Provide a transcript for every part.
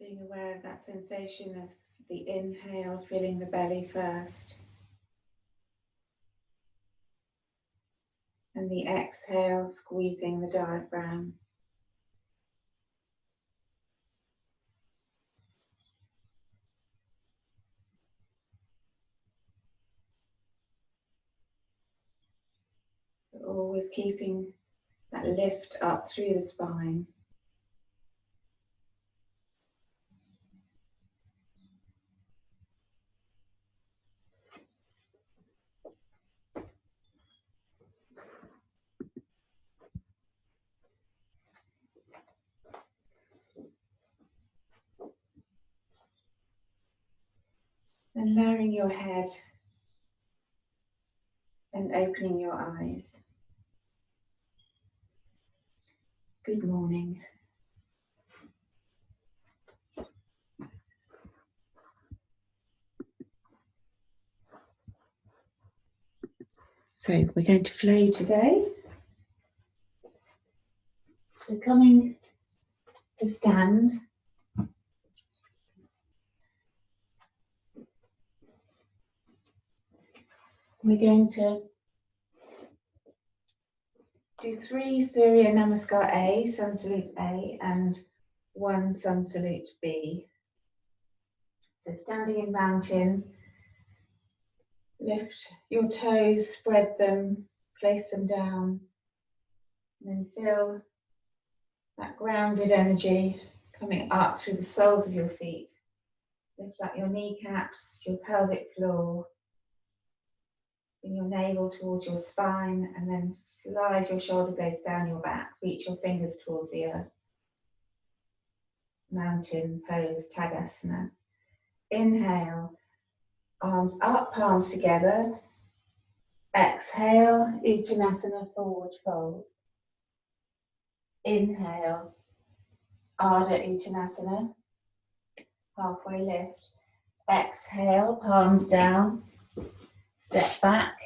Being aware of that sensation of the inhale, filling the belly first. And the exhale, squeezing the diaphragm. But always keeping that lift up through the spine. And lowering your head and opening your eyes. Good morning. So we're going to flow today. So coming to stand. We're going to do 3 Surya Namaskar A, Sun Salute A, and 1 Sun Salute B. So standing in mountain, lift your toes, spread them, place them down, and then feel that grounded energy coming up through the soles of your feet. Lift up your kneecaps, your pelvic floor. Bring your navel towards your spine and then slide your shoulder blades down your back. Reach your fingers towards the earth. Mountain pose, Tadasana. Inhale, arms up, palms together. Exhale, Uttanasana, forward fold. Inhale, Ardha Uttanasana, halfway lift. Exhale, palms down. Step back,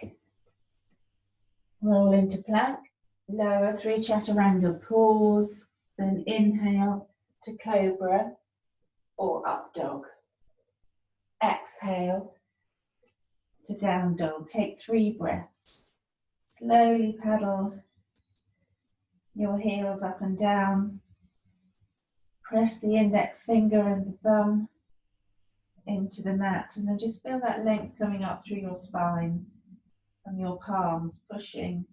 roll into plank, lower 3 chaturanga, pause, then inhale to cobra or up dog. Exhale to down dog. Take 3 breaths. Slowly paddle your heels up and down. Press the index finger and the thumb into the mat, and then just feel that length coming up through your spine and your palms pushing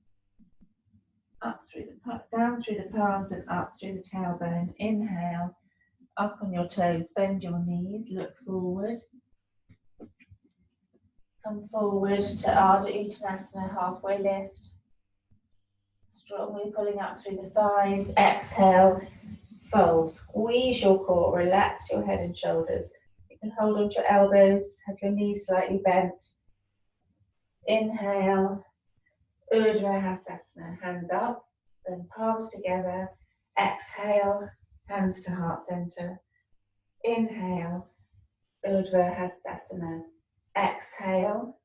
up through the down through the palms and up through the tailbone. Inhale, up on your toes, bend your knees, look forward. Come forward to Ardha Uttanasana, halfway lift. Strongly pulling up through the thighs. Exhale, fold. Squeeze your core, relax your head and shoulders. And hold onto your elbows, have your knees slightly bent. Inhale, Urdhva Hastasana, hands up, then palms together. Exhale, hands to heart center. Inhale, Urdhva Hastasana. Exhale,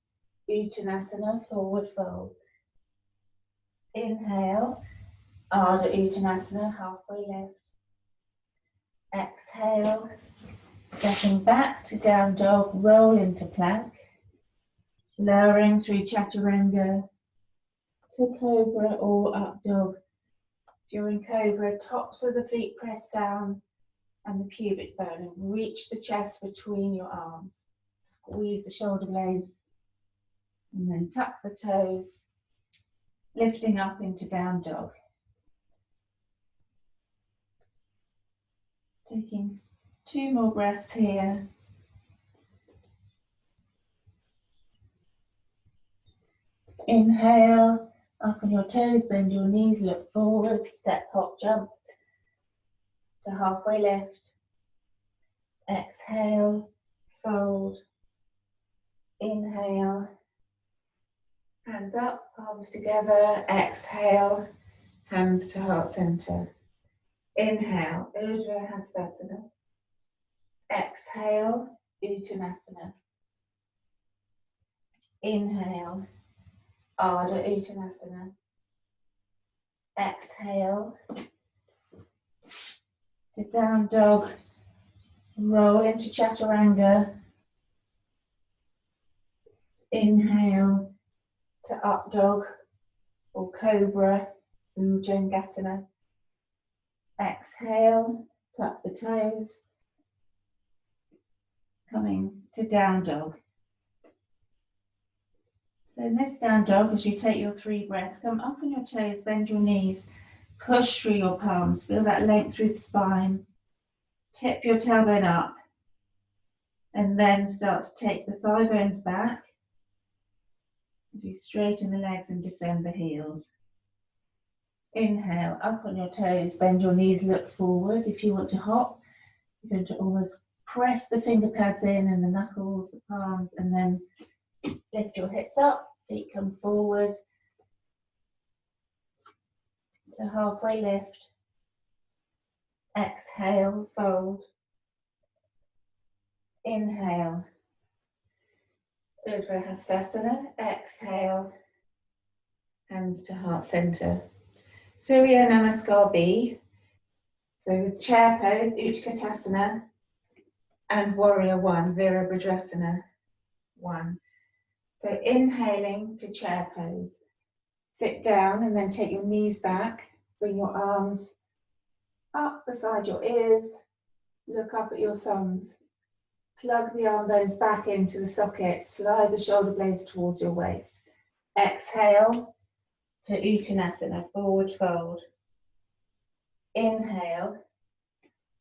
Uttanasana, forward fold. Inhale, Ardha Uttanasana, halfway lift. Exhale, stepping back to down dog, roll into plank, lowering through chaturanga to cobra or up dog. During cobra, tops of the feet press down and the pubic bone, and reach the chest between your arms. Squeeze the shoulder blades and then tuck the toes, lifting up into down dog. Taking 2 more breaths here. Inhale, up on your toes, bend your knees, look forward, step, hop, jump to halfway lift. Exhale, fold. Inhale, hands up, palms together. Exhale, hands to heart center. Inhale, Urdhva Hastasana. Exhale, Uttanasana. Inhale, Ardha Uttanasana. Exhale to down dog Roll into chaturanga. Inhale to up dog or cobra, Bhujangasana. Exhale, tuck the toes. Coming to down dog. So in this down dog, as you take your 3 breaths, come up on your toes, bend your knees, push through your palms, feel that length through the spine. Tip your tailbone up, and then start to take the thigh bones back. As you straighten the legs and descend the heels. Inhale, up on your toes, bend your knees, look forward. If you want to hop, you're going to almost press the finger pads in and the knuckles, the palms, and then lift your hips up, feet come forward. So halfway lift. Exhale, fold. Inhale. Vriksasana. Exhale. Hands to heart center. Surya Namaskar B. So with chair pose, Utkatasana, and warrior 1, Virabhadrasana 1. So inhaling to chair pose. Sit down and then take your knees back. Bring your arms up beside your ears. Look up at your thumbs. Plug the arm bones back into the socket. Slide the shoulder blades towards your waist. Exhale to Uttanasana, forward fold. Inhale,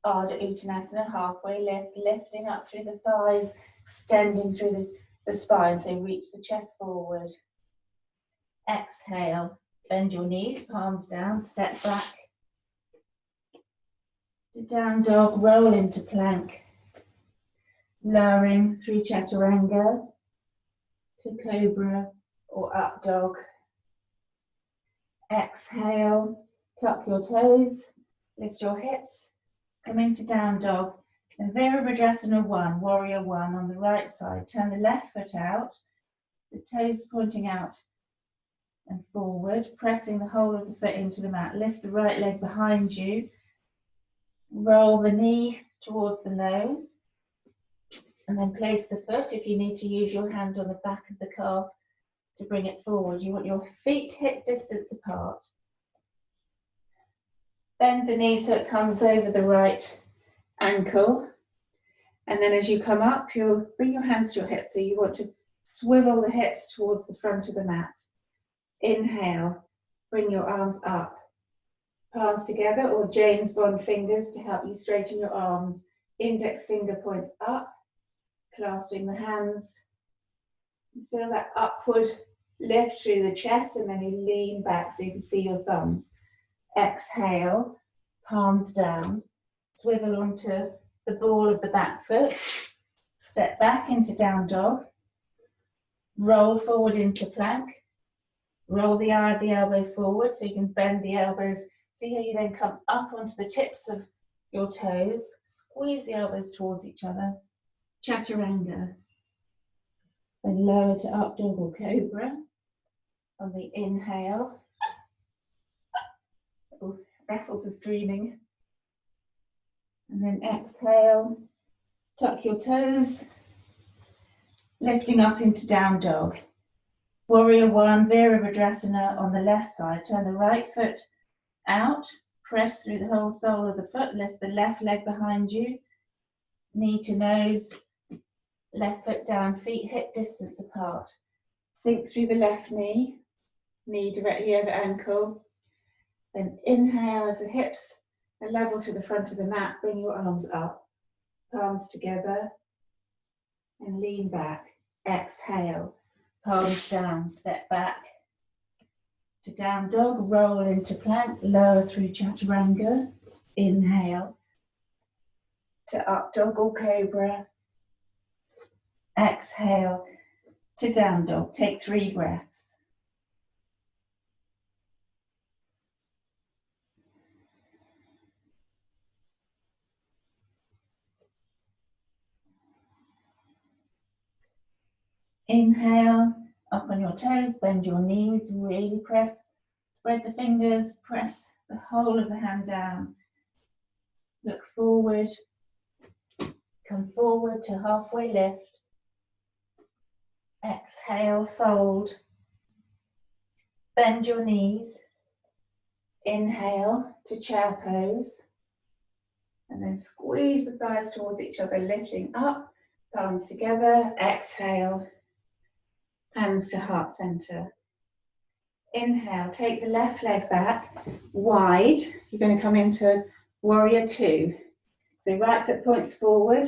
Ardha Chandrasana, halfway lift, lifting up through the thighs, extending through the spine, so reach the chest forward. Exhale, bend your knees, palms down, step back. To down dog, roll into plank. Lowering through chaturanga to cobra or up dog. Exhale, tuck your toes, lift your hips, come into down dog. And Virabhadrasana 1, warrior 1 on the right side. Turn the left foot out, the toes pointing out and forward, pressing the whole of the foot into the mat. Lift the right leg behind you. Roll the knee towards the nose. And then place the foot, if you need to use your hand on the back of the calf to bring it forward. You want your feet hip distance apart. Bend the knee so it comes over the right ankle. And then as you come up, you'll bring your hands to your hips. So you want to swivel the hips towards the front of the mat. Inhale, bring your arms up. Palms together or James Bond fingers to help you straighten your arms. Index finger points up, clasping the hands. Feel that upward lift through the chest, and then you lean back so you can see your thumbs. Exhale, palms down, swivel onto the ball of the back foot, step back into down dog, roll forward into plank, roll the eye of the elbow forward so you can bend the elbows. See how you then come up onto the tips of your toes, squeeze the elbows towards each other, chaturanga. Then lower to up dog or cobra on the inhale. Oh, Raffles is dreaming. And then exhale, tuck your toes, lifting up into down dog. Warrior 1, Virabhadrasana on the left side. Turn the right foot out, press through the whole sole of the foot, lift the left leg behind you, knee to nose, left foot down, feet hip distance apart. Sink through the left knee, knee directly over ankle. Then inhale as the hips are level to the front of the mat, bring your arms up, palms together, and lean back. Exhale, palms down, step back. To down dog, roll into plank, lower through chaturanga. Inhale to up dog or cobra. Exhale to down dog. Take 3 breaths. Inhale, up on your toes, bend your knees, really press, spread the fingers, press the whole of the hand down. Look forward. Come forward to halfway lift. Exhale, fold. Bend your knees. Inhale to chair pose. And then squeeze the thighs towards each other, lifting up, palms together. Exhale, hands to heart center. Inhale, take the left leg back, wide. You're going to come into warrior two. So right foot points forward,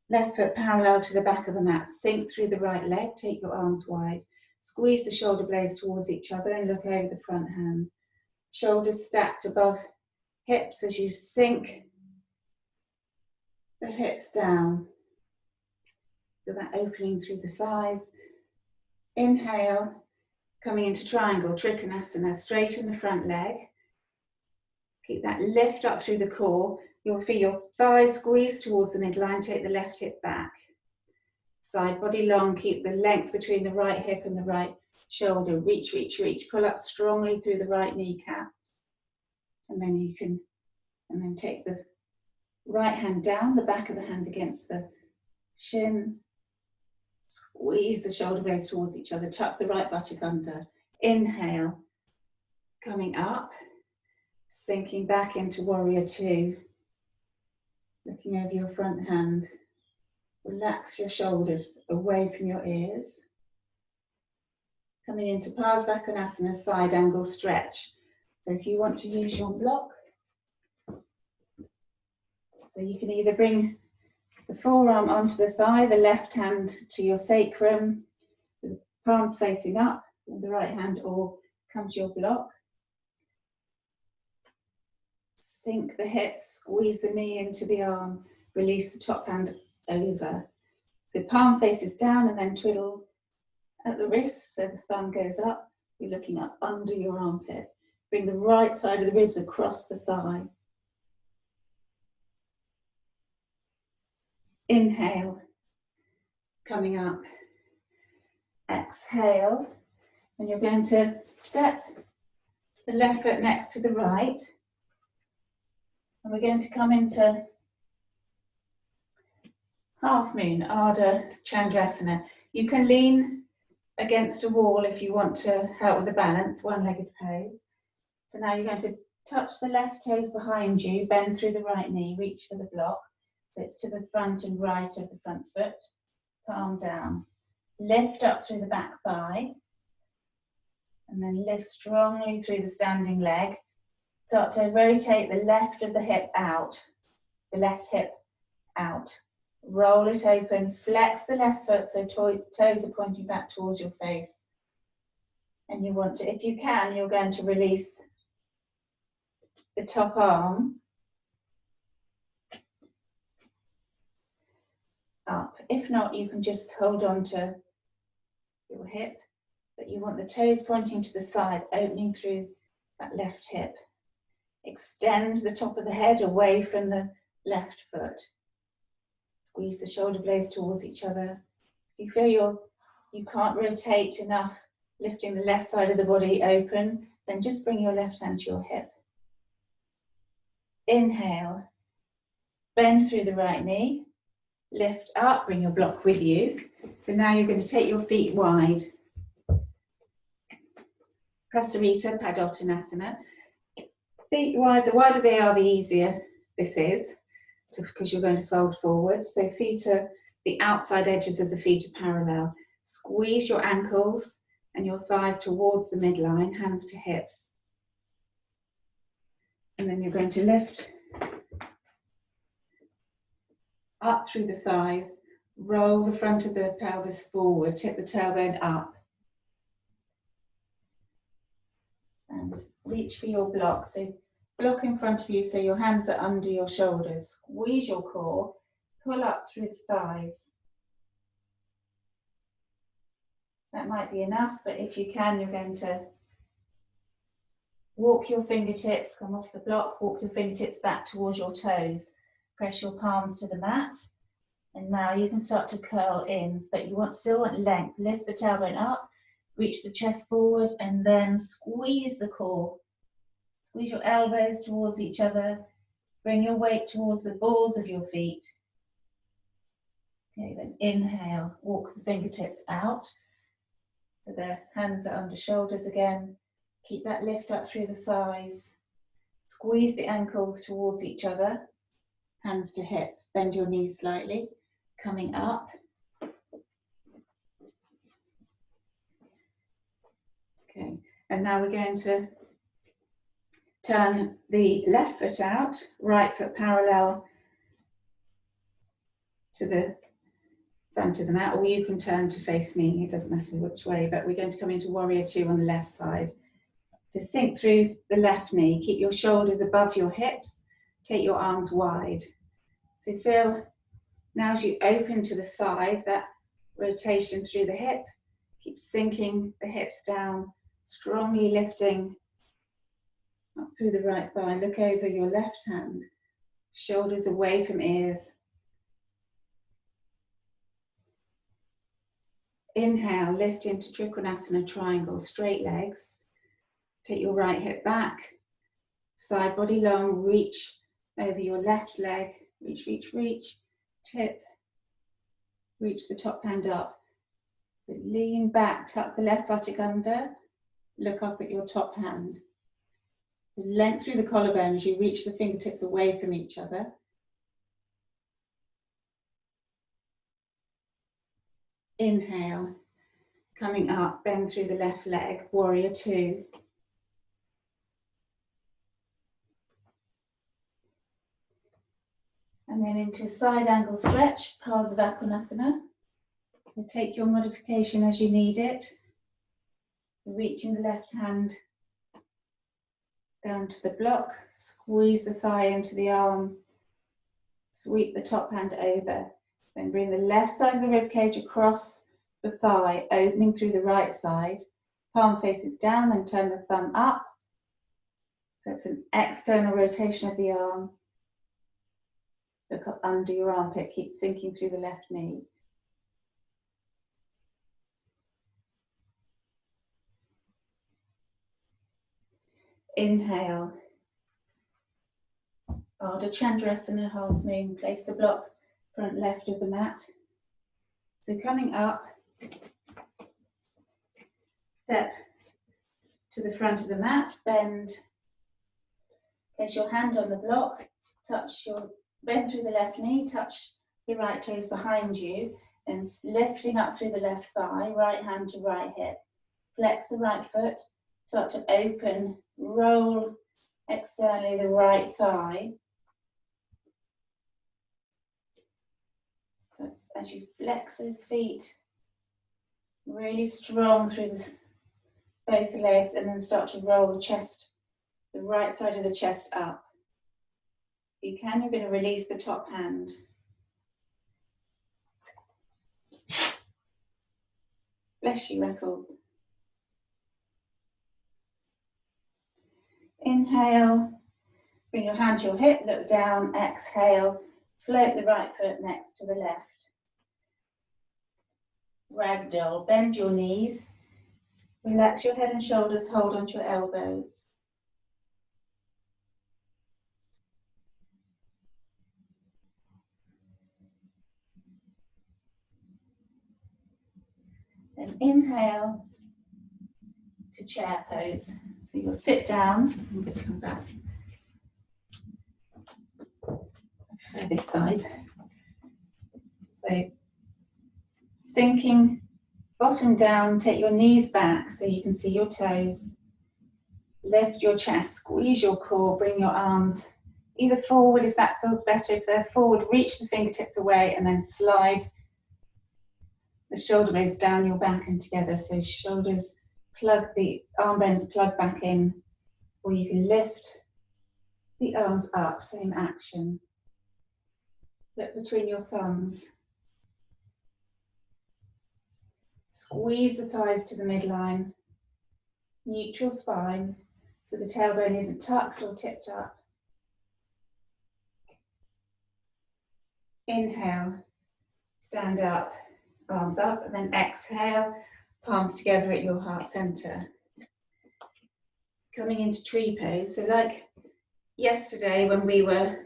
left foot parallel to the back of the mat. Sink through the right leg, take your arms wide. Squeeze the shoulder blades towards each other and look over the front hand. Shoulders stacked above hips as you sink the hips down. Feel that opening through the thighs. Inhale, coming into triangle, Trikonasana, straighten the front leg. Keep that lift up through the core. You'll feel your thighs squeeze towards the midline, take the left hip back. Side body long, keep the length between the right hip and the right shoulder. Reach, reach, reach. Pull up strongly through the right kneecap. And then you can, take the right hand down, the back of the hand against the shin. Squeeze the shoulder blades towards each other. Tuck the right buttock under. Inhale, coming up, sinking back into warrior two. Looking over your front hand. Relax your shoulders away from your ears. Coming into Parsvakonasana, side angle stretch. So if you want to use your block, so you can either bring the forearm onto the thigh, the left hand to your sacrum, with the palms facing up, with the right hand, or come to your block. Sink the hips, squeeze the knee into the arm, release the top hand over. The palm faces down and then twiddle at the wrist so the thumb goes up. You're looking up under your armpit. Bring the right side of the ribs across the thigh. Inhale, coming up. Exhale, and you're going to step the left foot next to the right. And we're going to come into half moon, Ardha Chandrasana. You can lean against a wall if you want to help with the balance, one-legged pose. So now you're going to touch the left toes behind you, bend through the right knee, reach for the block. So it's to the front and right of the front foot. Palm down. Lift up through the back thigh. And then lift strongly through the standing leg. Start to rotate the left of the hip out. The left hip out. Roll it open. Flex the left foot so toes are pointing back towards your face. And you want to, if you can, you're going to release the top arm up. If not, you can just hold on to your hip, but you want the toes pointing to the side, opening through that left hip. Extend the top of the head away from the left foot. Squeeze the shoulder blades towards each other. If you feel you can't rotate enough, lifting the left side of the body open, then just bring your left hand to your hip. Inhale, bend through the right knee, lift up, bring your block with you. So now you're going to take your feet wide. Prasarita Padottanasana. Feet wide, the wider they are, the easier this is, because you're going to fold forward. So feet are, the outside edges of the feet are parallel. Squeeze your ankles and your thighs towards the midline, hands to hips. And then you're going to lift up through the thighs, roll the front of the pelvis forward, tip the tailbone up. And reach for your block. So block in front of you so your hands are under your shoulders. Squeeze your core, pull up through the thighs. That might be enough, but if you can, you're going to walk your fingertips, come off the block, walk your fingertips back towards your toes. Press your palms to the mat. And now you can start to curl in, but you still want length. Lift the tailbone up, reach the chest forward, and then squeeze the core. Squeeze your elbows towards each other. Bring your weight towards the balls of your feet. Okay, then inhale, walk the fingertips out. So the hands are under shoulders again. Keep that lift up through the thighs. Squeeze the ankles towards each other. Hands to hips. Bend your knees slightly. Coming up. Okay, and now we're going to turn the left foot out, right foot parallel to the front of the mat, or you can turn to face me, it doesn't matter which way, but we're going to come into warrior two on the left side. So sink through the left knee, keep your shoulders above your hips, take your arms wide. So feel, now as you open to the side, that rotation through the hip, keep sinking the hips down, strongly lifting up through the right thigh. Look over your left hand, shoulders away from ears. Inhale, lift into Trikonasana triangle, straight legs. Take your right hip back, side body long, reach over your left leg, reach, reach, reach, tip, reach the top hand up. Lean back, tuck the left buttock under, look up at your top hand. Length through the collarbone as you reach the fingertips away from each other. Inhale, coming up, bend through the left leg, warrior two. And then into side angle stretch, Ardha Chandrasana. So take your modification as you need it. Reaching the left hand down to the block, squeeze the thigh into the arm, sweep the top hand over. Then bring the left side of the ribcage across the thigh, opening through the right side. Palm faces down, then turn the thumb up. So it's an external rotation of the arm. Look up under your armpit, keep sinking through the left knee. Inhale. Ardha Chandrasana, half moon. Place the block front left of the mat. So coming up, step to the front of the mat, bend, place your hand on the block, bend through the left knee, touch the right toes behind you, and lifting up through the left thigh, right hand to right hip. Flex the right foot, start to open, roll externally the right thigh. As you flex those feet, really strong through both legs, and then start to roll the chest, the right side of the chest up. If you can, you're going to release the top hand. Bless you, Reckles. Inhale, bring your hand to your hip, look down, exhale, float the right foot next to the left. Ragdoll, bend your knees, relax your head and shoulders, hold onto your elbows. Then inhale to chair pose. So you'll sit down, and come back. For this side. So sinking bottom down, take your knees back so you can see your toes. Lift your chest, squeeze your core, bring your arms either forward if that feels better. If they're forward, reach the fingertips away and then slide the shoulder blades down your back and together. So shoulders plug, the arm bones plug back in, or you can lift the arms up, same action. Look between your thumbs. Squeeze the thighs to the midline. Neutral spine, so the tailbone isn't tucked or tipped up. Inhale, stand up, arms up, and then exhale, palms together at your heart center. Coming into tree pose, so like yesterday when we were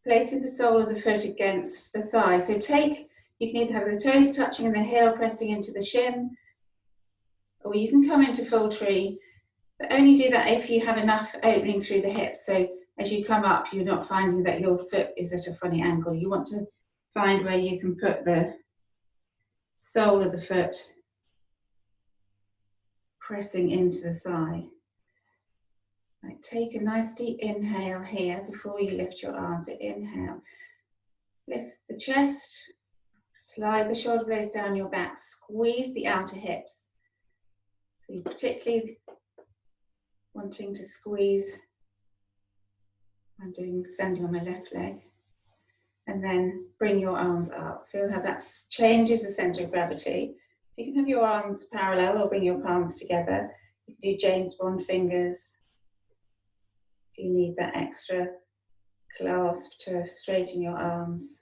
placing the sole of the foot against the thigh. So you can either have the toes touching and the heel pressing into the shin, or you can come into full tree, but only do that if you have enough opening through the hips. So as you come up, you're not finding that your foot is at a funny angle. You want to find where you can put the sole of the foot pressing into the thigh. Right, take a nice deep inhale here before you lift your arms. So inhale, lift the chest, slide the shoulder blades down your back, squeeze the outer hips. So you're particularly wanting to squeeze. I'm doing standing on my left leg. And then bring your arms up. Feel how that changes the center of gravity. So you can have your arms parallel or bring your palms together. You can do James Bond fingers if you need that extra clasp to straighten your arms.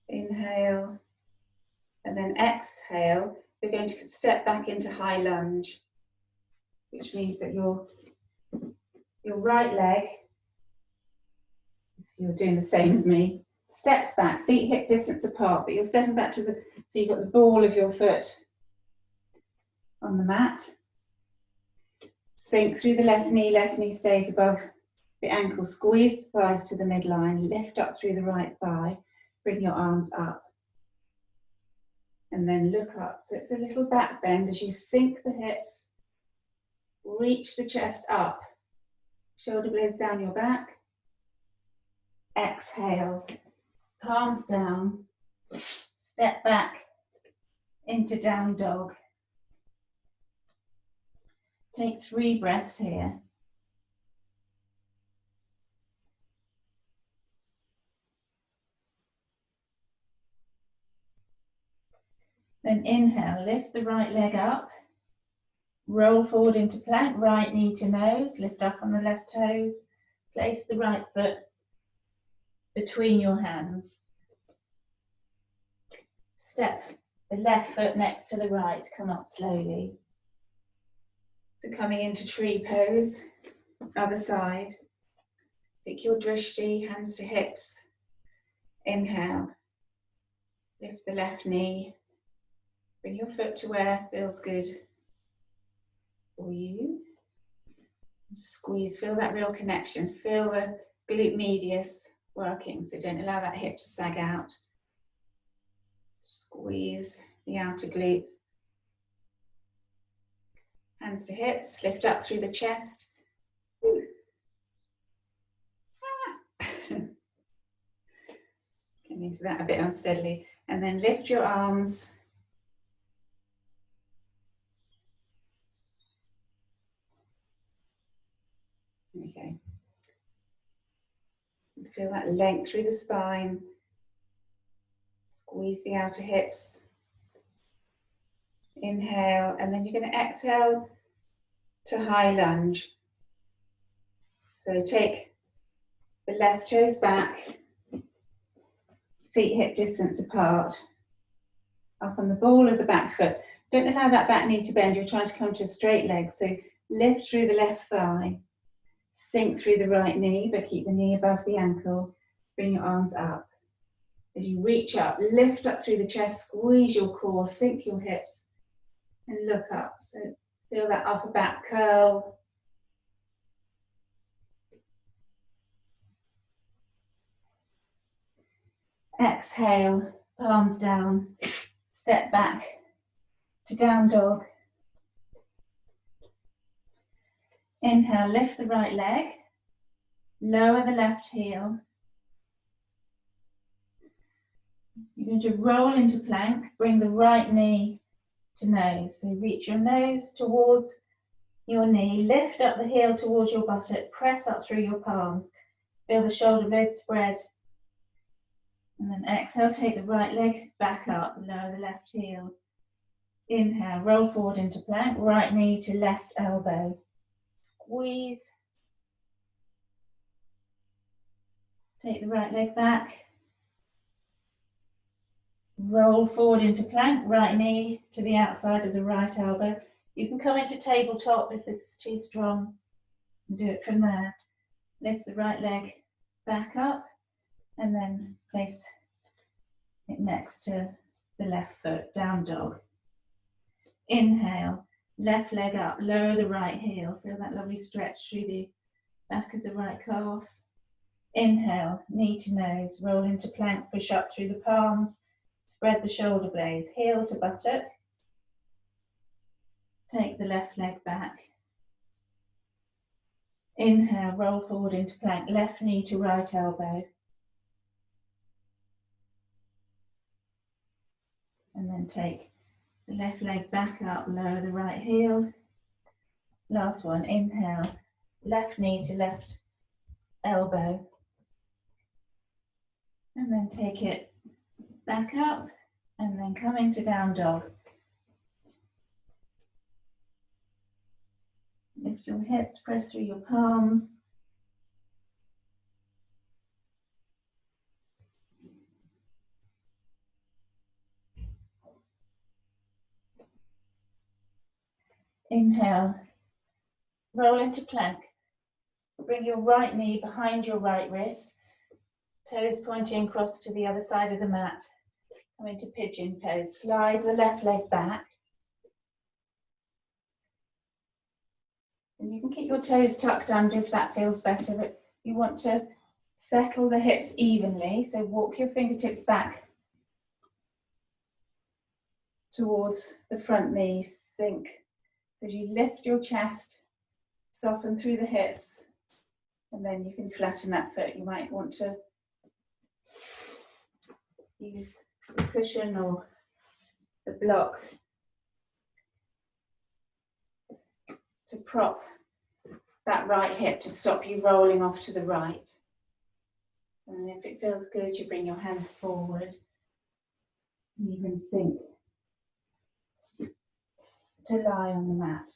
Inhale, and then exhale. You're going to step back into high lunge, which means that your right leg, if you're doing the same as me, steps back, feet hip distance apart, but you're stepping back to so you've got the ball of your foot on the mat. Sink through the left knee stays above the ankle, squeeze the thighs to the midline, lift up through the right thigh, bring your arms up, and then look up. So it's a little back bend as you sink the hips, reach the chest up, shoulder blades down your back, exhale, palms down, step back into down dog. Take 3 breaths here. Then inhale, lift the right leg up, roll forward into plank, right knee to nose, lift up on the left toes, place the right foot between your hands. Step the left foot next to the right, come up slowly. So coming into tree pose, other side. Pick your drishti, hands to hips. Inhale, lift the left knee. Bring your foot to where feels good for you. Squeeze, feel that real connection. Feel the glute medius working, so don't allow that hip to sag out. Squeeze the outer glutes. Hands to hips, lift up through the chest. Getting into that a bit unsteadily. And then lift your arms. Okay. Feel that length through the spine. Squeeze the outer hips. Inhale, and then you're going to exhale to high lunge. So take the left toes back, feet hip distance apart, up on the ball of the back foot. Don't allow that back knee to bend. You're trying to come to a straight leg. So lift through the left thigh, sink through the right knee, but keep the knee above the ankle. Bring your arms up. As you reach up, lift up through the chest, squeeze your core, sink your hips, and look up. So feel that upper back curl. Exhale, palms down, step back to down dog. Inhale, lift the right leg, lower the left heel. You're going to roll into plank, bring the right knee to nose. So reach your nose towards your knee, lift up the heel towards your buttock, press up through your palms. Feel the shoulder blades spread. And then exhale, take the right leg back up, lower the left heel. Inhale, roll forward into plank, right knee to left elbow. Squeeze. Take the right leg back. Roll forward into plank, right knee to the outside of the right elbow. You can come into tabletop if this is too strong and do it from there. Lift the right leg back up and then place it next to the left foot, down dog. Inhale, left leg up, lower the right heel. Feel that lovely stretch through the back of the right calf. Inhale, knee to nose, roll into plank, push up through the palms, spread the shoulder blades, heel to buttock. Take the left leg back. Inhale, roll forward into plank, left knee to right elbow. And then take the left leg back up, lower the right heel. Last one, inhale, left knee to left elbow. And then take it back up and then come into down dog. Lift your hips, press through your palms. Inhale, roll into plank. Bring your right knee behind your right wrist, toes pointing across to the other side of the mat. Come into pigeon pose. Slide the left leg back. And you can keep your toes tucked under if that feels better, but you want to settle the hips evenly. So walk your fingertips back towards the front knee. Sink as you lift your chest, soften through the hips, and then you can flatten that foot. You might want to use the cushion or the block to prop that right hip to stop you rolling off to the right. And if it feels good, you bring your hands forward and you can sink to lie on the mat.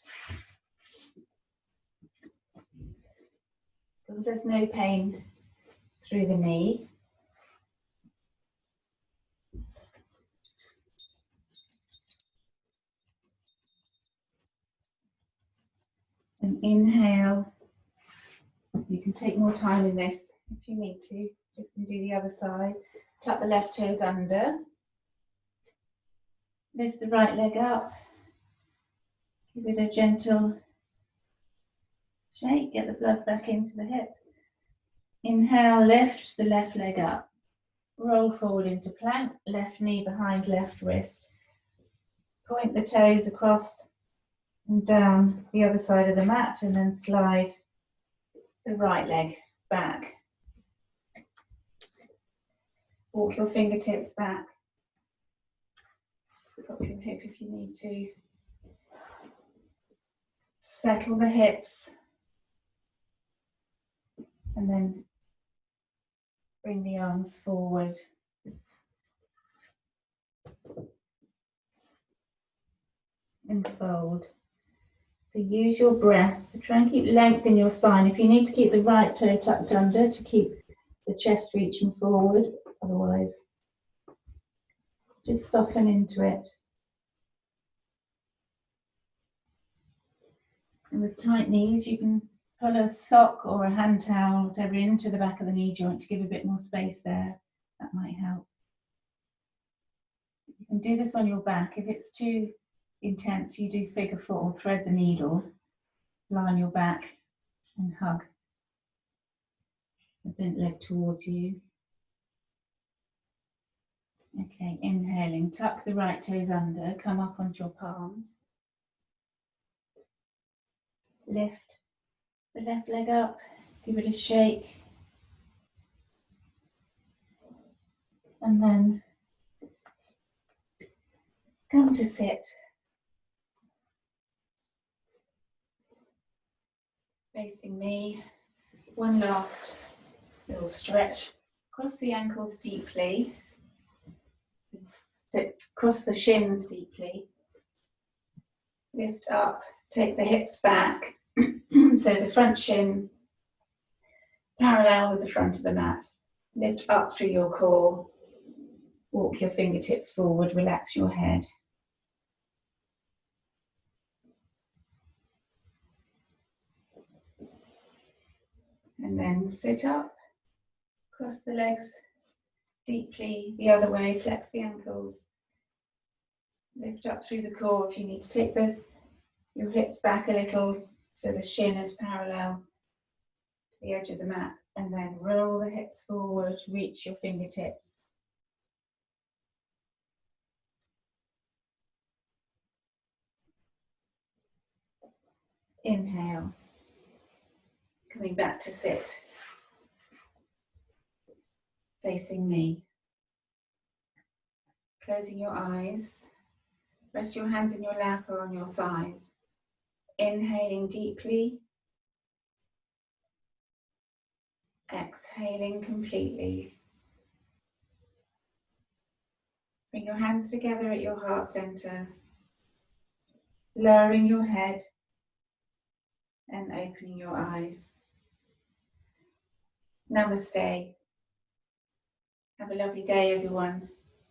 Because there's no pain through the knee. And inhale. You can take more time in this if you need to. Just do the other side. Tuck the left toes under. Lift the right leg up. Give it a gentle shake. Get the blood back into the hip. Inhale, lift the left leg up. Roll forward into plank. Left knee behind left wrist. Point the toes across and down the other side of the mat, and then slide the right leg back. Walk your fingertips back. Drop your hip if you need to. Settle the hips. And then bring the arms forward. And fold. So use your breath to try and keep length in your spine. If you need to keep the right toe tucked under to keep the chest reaching forward, otherwise just soften into it. And with tight knees, you can pull a sock or a hand towel, whatever, into the back of the knee joint to give a bit more space there. That might help. You can do this on your back. If it's too intense, you do figure four, thread the needle, lie on your back and hug the bent leg towards you. Okay, inhaling, tuck the right toes under, come up onto your palms. Lift the left leg up, give it a shake. And then come to sit. Facing me. One last little stretch. Cross the ankles deeply. Cross the shins deeply. Lift up. Take the hips back. So the front shin parallel with the front of the mat. Lift up through your core. Walk your fingertips forward. Relax your head. And then sit up, cross the legs deeply the other way, flex the ankles. Lift up through the core if you need to take your hips back a little so the shin is parallel to the edge of the mat. And then roll the hips forward, reach your fingertips. Inhale. Coming back to sit. Facing me. Closing your eyes. Rest your hands in your lap or on your thighs. Inhaling deeply. Exhaling completely. Bring your hands together at your heart center. Lowering your head and opening your eyes. Namaste. Have a lovely day, everyone.